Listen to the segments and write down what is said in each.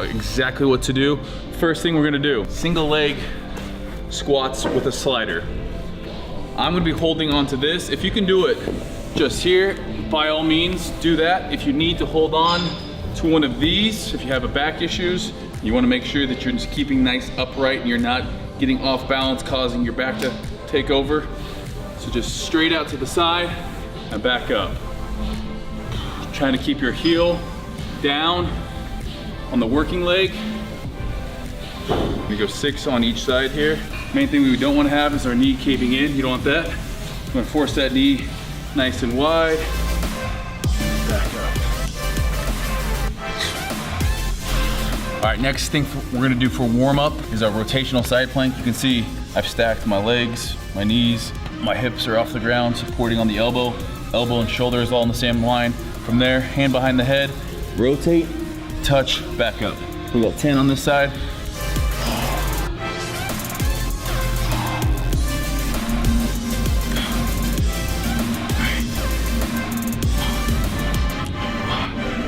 exactly what to do. First thing we're gonna do, single leg squats with a slider. I'm gonna be holding on to this. If you can do it just here, by all means, do that. If you need to hold on to one of these, if you have a back issues, you wanna make sure that you're just keeping nice upright and you're not getting off balance, causing your back to take over. So just straight out to the side and back up. Trying to keep your heel down on the working leg. We go 6 on each side here. Main thing we don't want to have is our knee caving in. You don't want that. We're gonna force that knee nice and wide. Back up. All right, next thing we're gonna do for warm up is our rotational side plank. You can see I've stacked my legs, my knees, my hips are off the ground, supporting on the elbow. Elbow and shoulder is all in the same line. From there, hand behind the head, rotate, touch, back up. We got 10 on this side.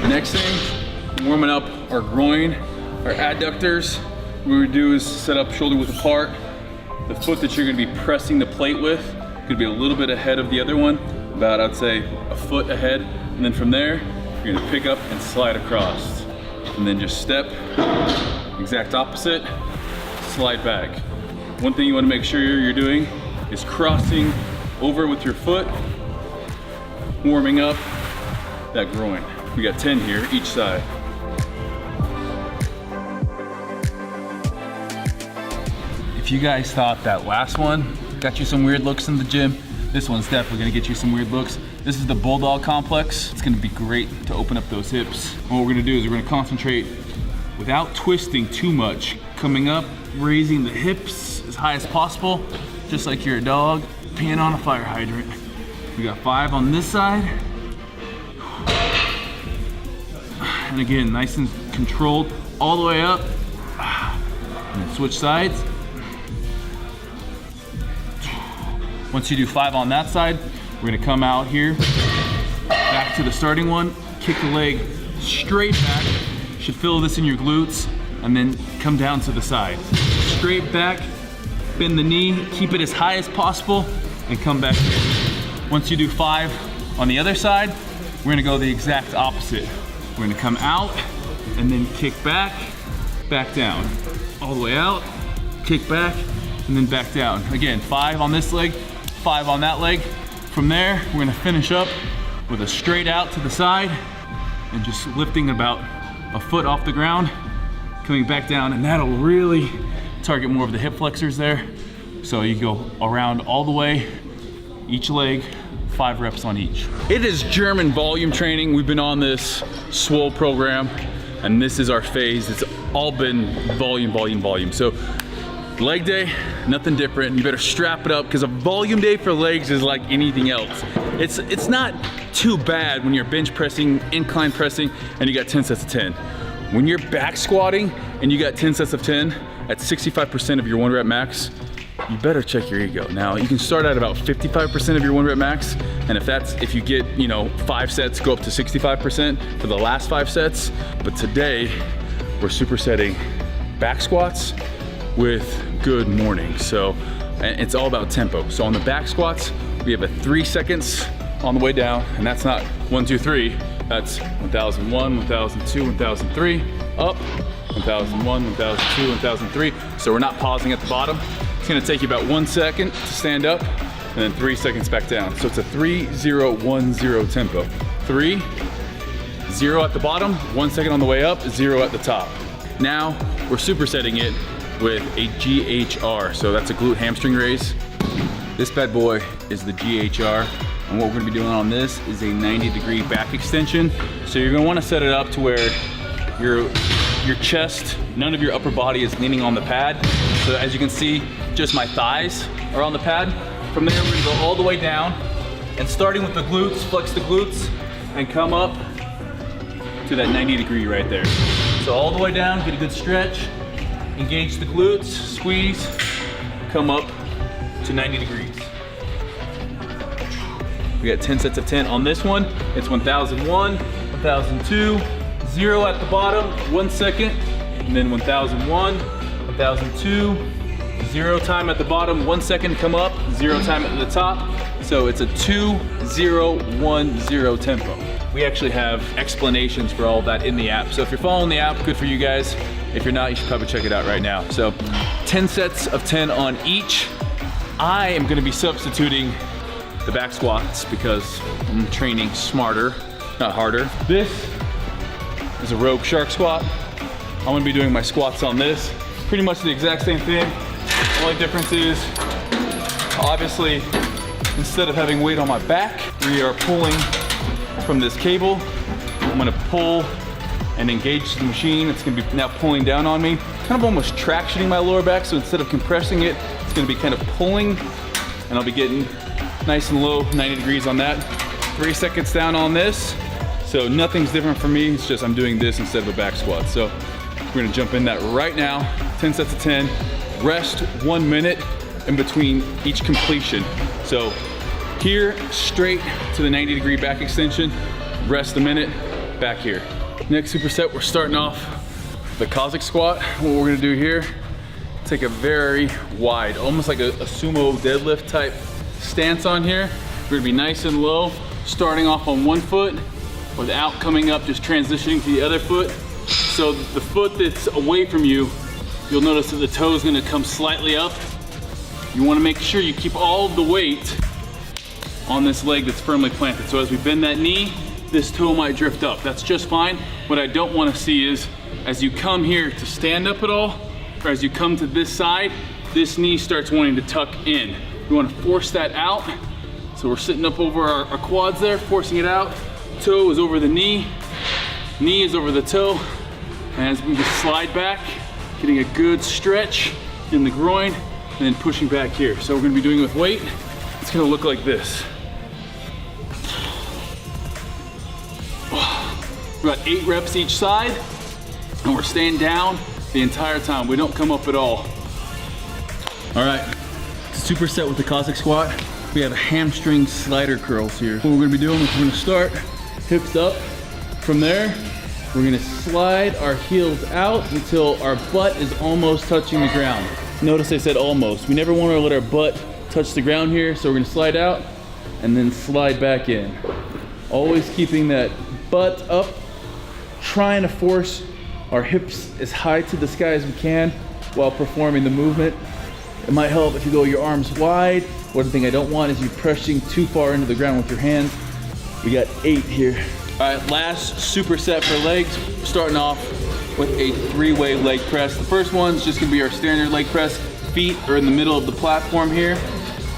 The next thing, warming up our groin, our adductors. What we're gonna do is set up shoulder width apart. The foot that you're gonna be pressing the plate with could be a little bit ahead of the other one, about I'd say a foot ahead. And then from there, you're gonna pick up and slide across. And then just step, exact opposite, slide back. One thing you wanna make sure you're doing is crossing over with your foot, warming up that groin. We got 10 here, each side. If you guys thought that last one got you some weird looks in the gym, this one's definitely gonna get you some weird looks. This is the bulldog complex. It's gonna be great to open up those hips. And what we're gonna do is we're gonna concentrate without twisting too much. Coming up, raising the hips as high as possible, just like you're a dog peeing on a fire hydrant. We got 5 on this side. And again, nice and controlled all the way up. And then switch sides. Once you do 5 on that side, we're gonna come out here, back to the starting one, kick the leg straight back. Should feel this in your glutes, and then come down to the side. Straight back, bend the knee, keep it as high as possible, and come back here. Once you do 5 on the other side, we're gonna go the exact opposite. We're gonna come out, and then kick back, back down. All the way out, kick back, and then back down. Again, 5 on this leg, 5 on that leg. From there, we're gonna finish up with a straight out to the side and just lifting about a foot off the ground, coming back down, and that'll really target more of the hip flexors there. So you go around all the way, each leg, 5 reps on each. It is German volume training. We've been on this swole program, and this is our phase. It's all been volume, volume, volume. So leg day, nothing different. You better strap it up, because a volume day for legs is like anything else. It's not too bad when you're bench pressing, incline pressing, and you got 10 sets of 10. When you're back squatting and you got 10 sets of 10 at 65% of your 1 rep max, you better check your ego. Now, you can start at about 55% of your 1 rep max, and if you get, 5 sets, go up to 65% for the last 5 sets. But today, we're supersetting back squats with good morning. So it's all about tempo. So on the back squats, we have a 3 seconds on the way down, and that's not 1, 2, 3. That's 1001, 1002, 1003, up, 1001, 1002, 1003. So we're not pausing at the bottom. It's gonna take you about 1 second to stand up, and then 3 seconds back down. So it's a 3-0-1-0 tempo. 3, 0 at the bottom, 1 second on the way up, 0 at the top. Now we're supersetting it with a GHR. So that's a glute hamstring raise. This bad boy is the GHR. And what we're gonna be doing on this is a 90-degree back extension. So you're gonna wanna set it up to where your chest, none of your upper body is leaning on the pad. So as you can see, just my thighs are on the pad. From there, we're gonna go all the way down, and starting with the glutes, flex the glutes, and come up to that 90-degree right there. So all the way down, get a good stretch, engage the glutes, squeeze, come up to 90 degrees. We got 10 sets of 10 on this one. It's 1001, 1002, 0 at the bottom, 1 second, and then 1001, 1002, 0 time at the bottom, 1 second to come up, 0 time at the top. So it's a 2-0-1-0 tempo. We actually have explanations for all of that in the app. So if you're following the app, good for you guys. If you're not, you should probably check it out right now. So 10 sets of 10 on each. I am gonna be substituting the back squats because I'm training smarter, not harder. This is a rogue shark squat. I'm gonna be doing my squats on this. Pretty much the exact same thing. The only difference is, obviously, instead of having weight on my back, we are pulling from this cable. I'm gonna pull and engage the machine. It's gonna be now pulling down on me, kind of almost tractioning my lower back. So instead of compressing it, it's gonna be kind of pulling, and I'll be getting nice and low, 90 degrees on that. 3 seconds down on this. So nothing's different for me. It's just I'm doing this instead of a back squat. So we're gonna jump in that right now. 10 sets of 10. Rest 1 minute in between each completion. So here, straight to the 90-degree back extension, rest a minute, back here. Next superset, we're starting off the Cossack squat. What we're gonna do here, take a very wide, almost like a sumo deadlift type stance on here. We're gonna be nice and low, starting off on one foot without coming up, just transitioning to the other foot. So the foot that's away from you, you'll notice that the toe is gonna come slightly up. You wanna make sure you keep all of the weight on this leg that's firmly planted. So as we bend that knee, this toe might drift up. That's just fine. What I don't wanna see is, as you come here to stand up at all, or as you come to this side, this knee starts wanting to tuck in. We wanna force that out. So we're sitting up over our quads there, forcing it out. Toe is over the knee is over the toe. And as we just slide back, getting a good stretch in the groin, and then pushing back here. So we're gonna be doing it with weight. It's gonna look like this. About 8 reps each side, and we're staying down the entire time. We don't come up at all. All right, superset with the Cossack squat. We have hamstring slider curls here. What we're gonna be doing is we're gonna start hips up. From there, we're gonna slide our heels out until our butt is almost touching the ground. Notice I said almost. We never wanna let our butt touch the ground here, so we're gonna slide out and then slide back in. Always keeping that butt up, trying to force our hips as high to the sky as we can while performing the movement. It might help if you go your arms wide. One thing I don't want is you pressing too far into the ground with your hands. We got 8 here. All right, last superset for legs. Starting off with a 3-way leg press. The first one's just gonna be our standard leg press. Feet are in the middle of the platform here.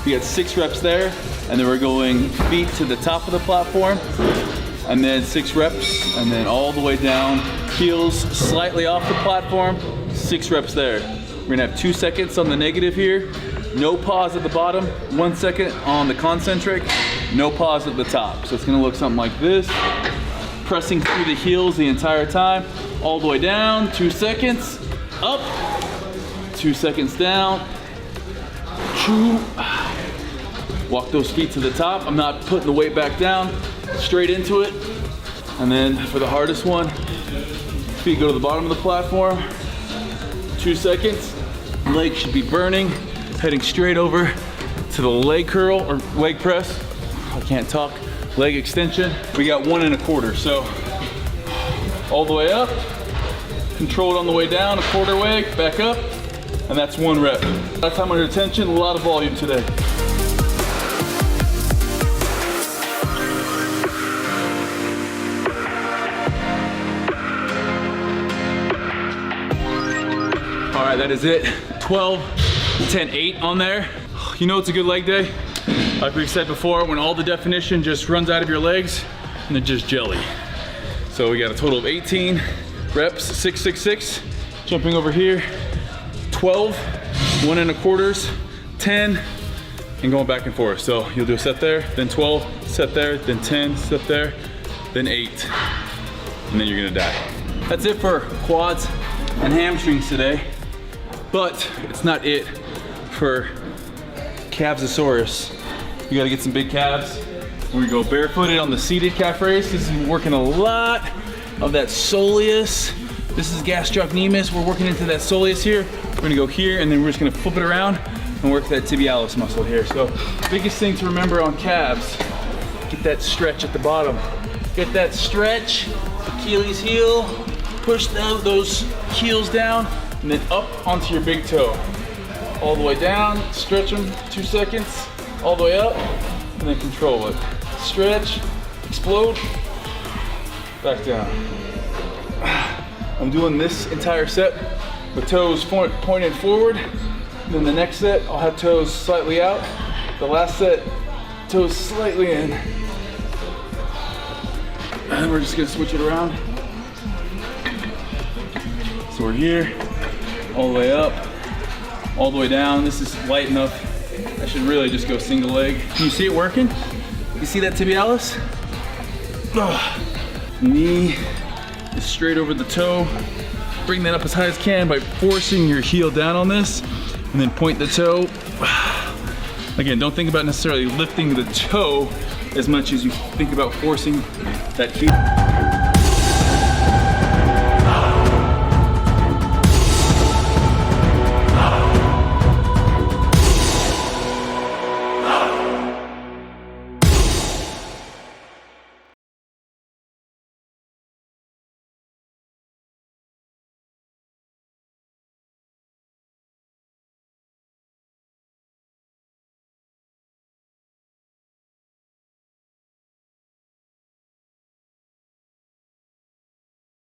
We got 6 reps there, and then we're going feet to the top of the platform, and then 6 reps, and then all the way down, heels slightly off the platform, 6 reps there. We're gonna have 2 seconds on the negative here, no pause at the bottom, 1 second on the concentric, no pause at the top. So it's gonna look something like this, pressing through the heels the entire time, all the way down, 2 seconds, up, 2 seconds down, 2, walk those feet to the top. I'm not putting the weight back down, straight into it. And then for the hardest one, feet go to the bottom of the platform, 2 seconds, legs should be burning, heading straight over to the leg curl or leg press. I can't talk, leg extension. We got 1 1/4, so all the way up, control it on the way down, 1/4 way, back up, and that's 1 rep. A lot of time under tension, a lot of volume today. All right, that is it. 12, 10, 8 on there. You know it's a good leg day? Like we've said before, when all the definition just runs out of your legs and they're just jelly. So we got a total of 18 reps, 6, 6, 6. Jumping over here, 12, 1 1/4, 10, and going back and forth. So you'll do a set there, then 12, set there, then 10, set there, then 8, and then you're gonna die. That's it for quads and hamstrings today. But it's not it for calvesosaurus. You gotta get some big calves. We go barefooted on the seated calf raise. This is working a lot of that soleus This is gastrocnemius. We're working into that soleus here. We're gonna go here, and then we're just gonna flip it around and work that tibialis muscle here. So biggest thing to remember on calves, get that stretch at the bottom. Get that stretch, Achilles heel, push those heels down, and then up onto your big toe. All the way down, stretch them 2 seconds, all the way up, and then control it. Stretch, explode, back down. I'm doing this entire set with toes pointed forward. Then the next set, I'll have toes slightly out. The last set, toes slightly in. And we're just gonna switch it around. So we're here, all the way up, all the way down. This is light enough. I should really just go single leg. Can you see it working? You see that tibialis? Knee is straight over the toe. Bring that up as high as can by forcing your heel down on this, and then point the toe. Again, don't think about necessarily lifting the toe as much as you think about forcing that heel.